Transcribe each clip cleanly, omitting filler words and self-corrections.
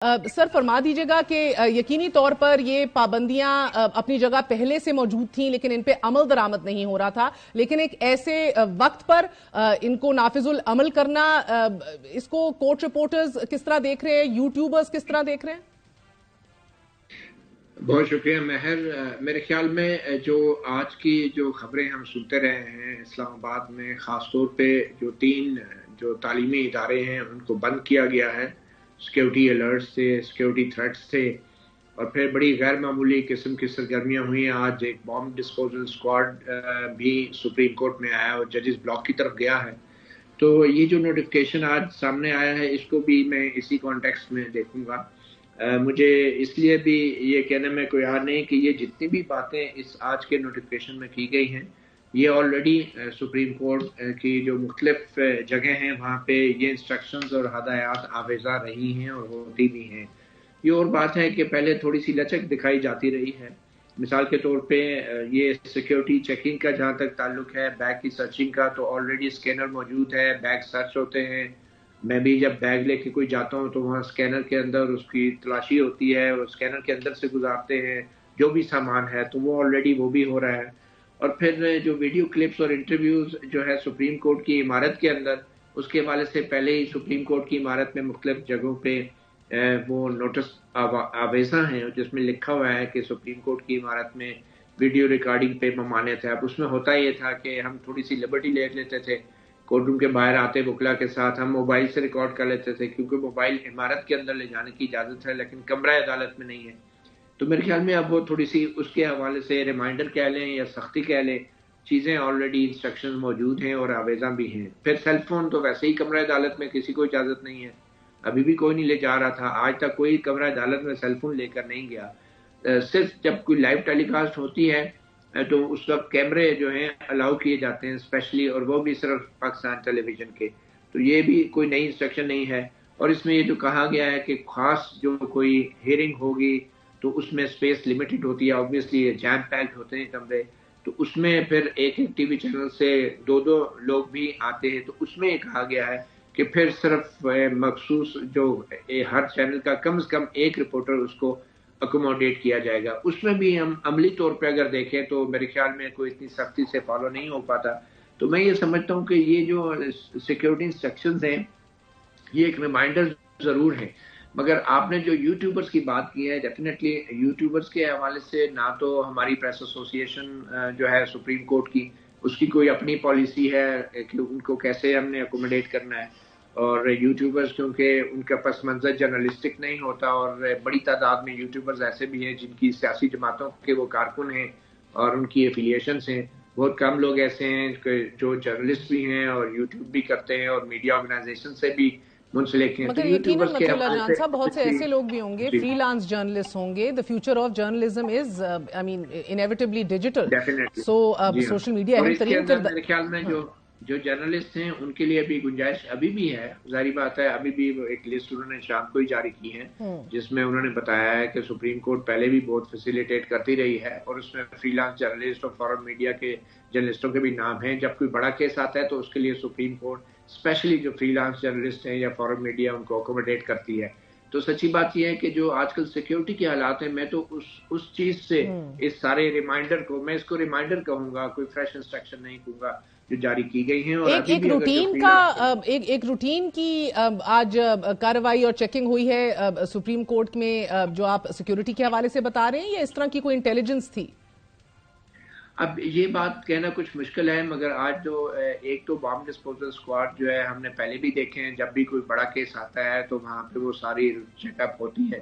Sir फरमा दीजिएगा कि यकीनी तौर पर ये पाबंदियां अपनी जगह पहले से मौजूद थीं, लेकिन इन पे अमल दरामद नहीं हो रहा था। लेकिन एक ऐसे वक्त पर इनको नाफिजुल अमल करना, इसको कोर्ट रिपोर्टर्स किस तरह देख रहे हैं, यूट्यूबर्स किस तरह देख रहे हैं? बहुत शुक्रिया महर। मेरे ख्याल में जो आज की जो खबरें हम सुनते रहे हैं इस्लामाबाद में, ख़ास तौर पे जो 3 जो तालीमी इदारे हैं उनको बंद किया गया है, सिक्योरिटी अलर्ट्स थे, सिक्योरिटी थ्रेट्स थे, और फिर बड़ी गैर मामूली किस्म की सरगर्मियाँ हुई हैं। आज एक बॉम्ब डिस्पोजल स्क्वाड भी सुप्रीम कोर्ट में आया और जजेस ब्लॉक की तरफ गया है। तो ये जो नोटिफिकेशन आज सामने आया है इसको भी मैं इसी कॉन्टेक्स्ट में देखूंगा। मुझे इसलिए भी ये कहने में कोई हार नहीं कि ये जितनी भी बातें इस आज के नोटिफिकेशन में की गई हैं, ये ऑलरेडी सुप्रीम कोर्ट की जो मुख्तलिफ जगह हैं वहाँ पे ये इंस्ट्रक्शंस और हदायत आवेजा रही हैं और होती भी हैं। ये और बात है कि पहले थोड़ी सी लचक दिखाई जाती रही है। मिसाल के तौर पे ये सिक्योरिटी चेकिंग का जहाँ तक ताल्लुक है, बैग की सर्चिंग का, तो ऑलरेडी स्कैनर मौजूद है, बैग सर्च होते हैं। मैं भी जब बैग लेके कोई जाता हूँ तो वहाँ स्कैनर के अंदर उसकी तलाशी होती है और स्कैनर के अंदर से गुजारते हैं जो भी सामान है, तो वो ऑलरेडी वो भी हो रहा है। और फिर जो वीडियो क्लिप्स और इंटरव्यूज जो है सुप्रीम कोर्ट की इमारत के अंदर, उसके हवाले से पहले ही सुप्रीम कोर्ट की इमारत में मुख्तलिफ जगहों पे वो नोटिस आवेजा हैं जिसमें लिखा हुआ है कि सुप्रीम कोर्ट की इमारत में वीडियो रिकॉर्डिंग पे ममानियत है। अब उसमें होता ये था कि हम थोड़ी सी लिबर्टी ले लेते थे, कोर्ट रूम के बाहर आते वकला के साथ हम मोबाइल से रिकॉर्ड कर लेते थे, क्योंकि मोबाइल इमारत के अंदर ले जाने की इजाज़त है लेकिन कमरा अदालत में नहीं है। तो मेरे ख्याल में अब वो थोड़ी सी उसके हवाले से रिमाइंडर कह लें या सख्ती कह लें, चीज़ें ऑलरेडी इंस्ट्रक्शन मौजूद हैं और आवेजा भी हैं। फिर सेल फोन तो वैसे ही कमरा अदालत में किसी को इजाज़त नहीं है, अभी भी कोई नहीं ले जा रहा था, आज तक कोई कमरा अदालत में सेल फोन लेकर नहीं गया। सिर्फ जब कोई लाइव टेलीकास्ट होती है तो उस वक्त कैमरे जो हैं अलाउ किए जाते हैं स्पेशली, और वो भी सिर्फ पाकिस्तान टेलीविजन के। तो ये भी कोई नई इंस्ट्रक्शन नहीं है। और इसमें ये जो कहा गया है कि खास जो कोई हियरिंग होगी तो उसमें स्पेस लिमिटेड होती है, ऑब्वियसली ये जैम पैक्ड होते हैं कमरे, तो उसमें फिर एक एक टीवी चैनल से 2-2 लोग भी आते हैं। तो उसमें कहा गया है कि फिर सिर्फ मखसूस जो हर चैनल का कम से कम एक रिपोर्टर उसको अकोमोडेट किया जाएगा। उसमें भी हम अमली तौर पे अगर देखें तो मेरे ख्याल में कोई इतनी सख्ती से फॉलो नहीं हो पाता। तो मैं ये समझता हूँ कि ये जो सिक्योरिटी इंस्ट्रक्शंस हैं ये एक रिमाइंडर जरूर है। मगर आपने जो यूट्यूबर्स की बात की है, डेफिनेटली यूट्यूबर्स के हवाले से ना तो हमारी प्रेस एसोसिएशन जो है सुप्रीम कोर्ट की, उसकी कोई अपनी पॉलिसी है कि उनको कैसे हमने अकोमोडेट करना है, और यूट्यूबर्स क्योंकि उनका पस मंजर जर्नलिस्टिक नहीं होता, और बड़ी तादाद में यूट्यूबर्स ऐसे भी हैं जिनकी सियासी जमातों के वो कारकुन हैं और उनकी एफिलिएशंस हैं। बहुत कम लोग ऐसे हैं जो जर्नलिस्ट भी हैं और यूट्यूब भी करते हैं और मीडिया ऑर्गेनाइजेशन से भी मुंसलिक हैं। मगर यकीनन नथुल्लाह जान साहब, बहुत से ऐसे लोग भी होंगे, फ्रीलांस जर्नलिस्ट होंगे। The future of journalism is I mean inevitably digital, so social media अहम तरीन मेरे ख्याल में जो जर्नलिस्ट हैं उनके लिए भी गुंजाइश अभी भी है। जाहिर बात है, अभी भी एक लिस्ट उन्होंने शाम को ही जारी की है जिसमें उन्होंने बताया है कि सुप्रीम कोर्ट पहले भी बहुत फैसिलिटेट करती रही है, और उसमें फ्रीलांस जर्नलिस्ट और फॉरेन मीडिया के जर्नलिस्टों के भी नाम हैं। जब कोई बड़ा केस आता है तो उसके लिए सुप्रीम कोर्ट स्पेशली जो फ्रीलांस जर्नलिस्ट हैं या फॉरेन मीडिया उनको अकोमोडेट करती है। तो सच्ची बात यह है कि जो आजकल सिक्योरिटी के हालात हैं, मैं तो उस चीज से इस सारे रिमाइंडर को, मैं इसको रिमाइंडर कहूंगा, कोई फ्रेश इंस्ट्रक्शन नहीं कहूंगा, जो जारी की गई हैं। और एक रूटीन का एक रूटीन की आज कार्रवाई और चेकिंग हुई है सुप्रीम कोर्ट में, जो आप सिक्योरिटी के हवाले से बता रहे हैं, या इस तरह की कोई इंटेलिजेंस थी? अब ये बात कहना कुछ मुश्किल है, मगर आज जो एक तो बॉम्ब डिस्पोजल स्क्वाड जो है हमने पहले भी देखे हैं, जब भी कोई बड़ा केस आता है तो वहाँ पे वो सारी चेकअप होती है।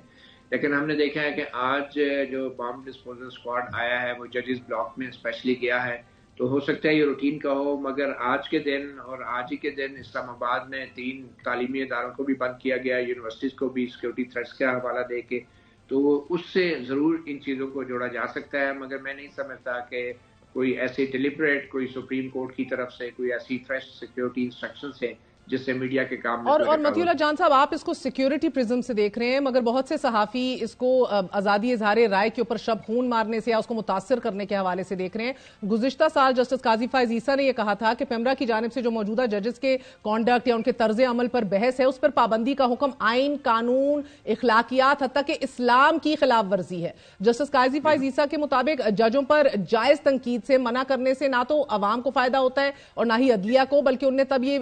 लेकिन हमने देखा है कि आज जो बॉम्ब डिस्पोजल स्क्वाड आया है वो जजेस ब्लॉक में स्पेशली गया है। तो हो सकता है ये रूटीन का हो, मगर आज के दिन और आज ही के दिन इस्लामाबाद में 3 तालीमी इदारों को भी बंद किया गया, यूनिवर्सिटीज को भी सिक्योरिटी थ्रेट्स का हवाला दे के। तो उससे जरूर इन चीज़ों को जोड़ा जा सकता है, मगर मैं नहीं समझता कि कोई ऐसे डिलिबरेट कोई सुप्रीम कोर्ट की तरफ से कोई ऐसी फ्रेश सिक्योरिटी इंस्ट्रक्शंस है जिससे मीडिया के काम में और मतीउल्लाह जान साहब, आप इसको सिक्योरिटी प्रिज्म से देख रहे हैं, मगर बहुत से सहाफी इसको आजादी इजहार राय के ऊपर शब खून मारने से या उसको मुतासर करने के हवाले से देख रहे हैं। गुज़िश्ता साल जस्टिस काजी फायज ईसा ने यह कहा था कि पेमरा की जानिब से जो मौजूदा जजेस के कॉन्डक्ट या उनके तर्ज अमल पर बहस है, उस पर पाबंदी का हुक्म आइन, कानून, इखलाकियात, हत्ता कि इस्लाम की खिलाफ वर्जी है। जस्टिस काजी फायज ईसा के मुताबिक जजों पर जायज तनकीद से मना करने से ना तो अवाम को फायदा होता है और ना ही अदलिया को, बल्कि उनने तब ये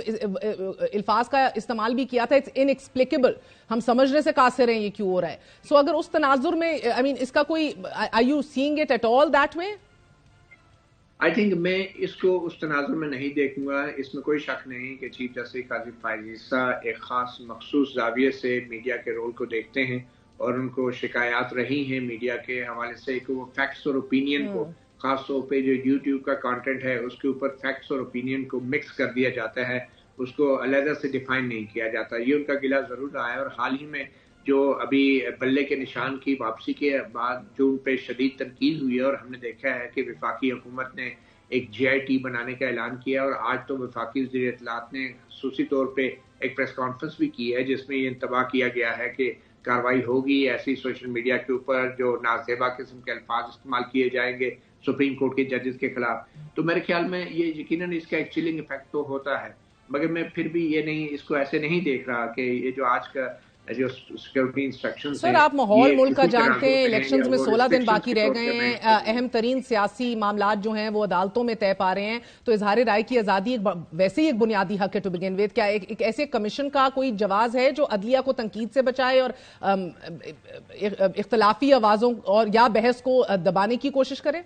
अल्फाज का इस्तेमाल भी किया था, इट्स इनएक्सप्लिकेबल, हम समझने से कासिर हैं ये क्यों हो रहा है। सो अगर उस तनाजुर में आई मीन इसका कोई, are you seeing it at all that way? I think मैं इसको उस तनाजुर में नहीं देखूंगा। इसमें कोई शक नहीं कि चीफ जस्टिस काजी फायज ईसा एक खास मखसूस जाविये से मीडिया के रोल को देखते हैं और उनको शिकायत रही हैं मीडिया के हवाले से कि वो फैक्ट्स और ओपिनियन को, खास तौर पे जो यूट्यूब का कंटेंट है उसके ऊपर फैक्ट्स और ओपिनियन को मिक्स कर दिया जाता है, उसको अलग से डिफाइन नहीं किया जाता। ये उनका गिला जरूर रहा है। और हाल ही में जो अभी बल्ले के निशान की वापसी के बाद जो उन पे शदीद तनकीद हुई है, और हमने देखा है कि वफाकी हुकूमत ने एक GIT बनाने का ऐलान किया, और आज तो वफाकी वज़ीर इत्तलाआत ने खसूसी तौर पे एक प्रेस कॉन्फ्रेंस भी की है जिसमें ये इंतबाह किया गया है कि कार्रवाई होगी ऐसी सोशल मीडिया के ऊपर जो नाज़ेबा किस्म के अल्फाज इस्तेमाल किए जाएंगे सुप्रीम कोर्ट के जजेस के खिलाफ। तो मेरे ख्याल में ये यकीनन इसका एक चिलिंग इफेक्ट तो होता है, मगर मैं फिर भी ये नहीं, इसको ऐसे नहीं देख रहा कि ये जो आज का जो सिक्योरिटी इंस्ट्रक्शंस सर, आप माहौल मुल्क का जानते हैं, इलेक्शंस में 16 दिन बाकी रह गए हैं, अहम तरीन सियासी मामलात जो हैं वो अदालतों में तय पा रहे हैं, तो इजहार राय की आज़ादी वैसे ही एक बुनियादी हक है टू बिगिन विद। क्या एक ऐसे कमीशन का कोई जवाज है जो अदलिया को तनकीद से बचाए और इख्तलाफी आवाज़ों और या बहस को दबाने की कोशिश करे?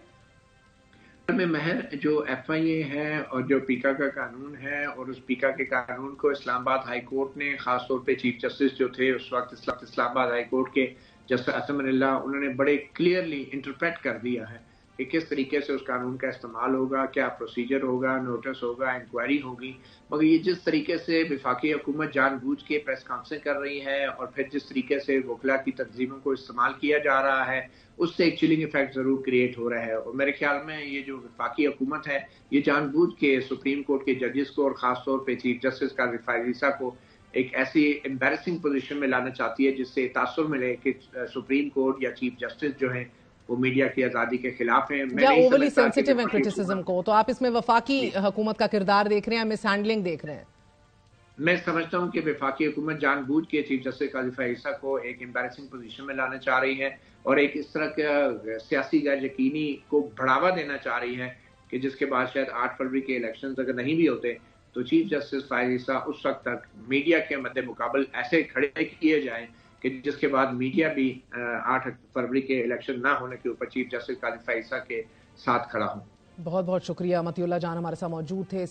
में महर जो FIA है और जो पीका का कानून है, और उस पीका के कानून को इस्लामाबाद हाई कोर्ट ने, खास तौर पे चीफ जस्टिस जो थे उस वक्त इस्लामाबाद हाई कोर्ट के जस्टिस असम अनिल्ला, उन्होंने बड़े क्लियरली इंटरप्रेट कर दिया है कि किस तरीके से उस कानून का इस्तेमाल होगा, क्या प्रोसीजर होगा, नोटिस होगा, इंक्वायरी होगी। मगर ये जिस तरीके से वफाकी हुकूमत जानबूझ के प्रेस कॉन्फ्रेंस कर रही है और फिर जिस तरीके से वकला की तंजीमों को इस्तेमाल किया जा रहा है, उससे एक चिलिंग इफेक्ट जरूर क्रिएट हो रहा है। और मेरे ख्याल में ये जो वफाकी हुकूमत है ये जानबूझ के सुप्रीम कोर्ट के जजेस को और खास तौर पर चीफ जस्टिस काजी फायज ईसा को एक ऐसी एम्बैरेसिंग पोजीशन में लाना चाहती है जिससे तासुर मिले कि सुप्रीम कोर्ट या चीफ जस्टिस जो है वो मीडिया की आजादी के खिलाफ है। या ओवरली सेंसिटिव एंड क्रिटिसिज्म को, तो आप इसमें वफाकी हुकूमत का किरदार देख रहे हैं, मिस हैंडलिंग देख रहे हैं? मैं समझता हूं कि वफाकी हुकूमत जानबूझ के चीफ जस्टिस काजी फायज ईसा को एक एम्बैरेसिंग पोजीशन में लाना चाह रही है और एक इस तरह का सियासी गैर यकीनी को बढ़ावा देना चाह रही है कि जिसके बाद शायद 8 फरवरी के इलेक्शन अगर नहीं भी होते तो चीफ जस्टिस फायज ईसा उस वक्त तक मीडिया के मद्दे मुकाबल ऐसे खड़े किए जाएं कि जिसके बाद मीडिया भी 8 फरवरी के इलेक्शन ना होने के ऊपर चीफ जस्टिस काजी फायज ईसा के साथ खड़ा हो। बहुत बहुत शुक्रिया, मतीउल्लाह जान हमारे साथ मौजूद थे।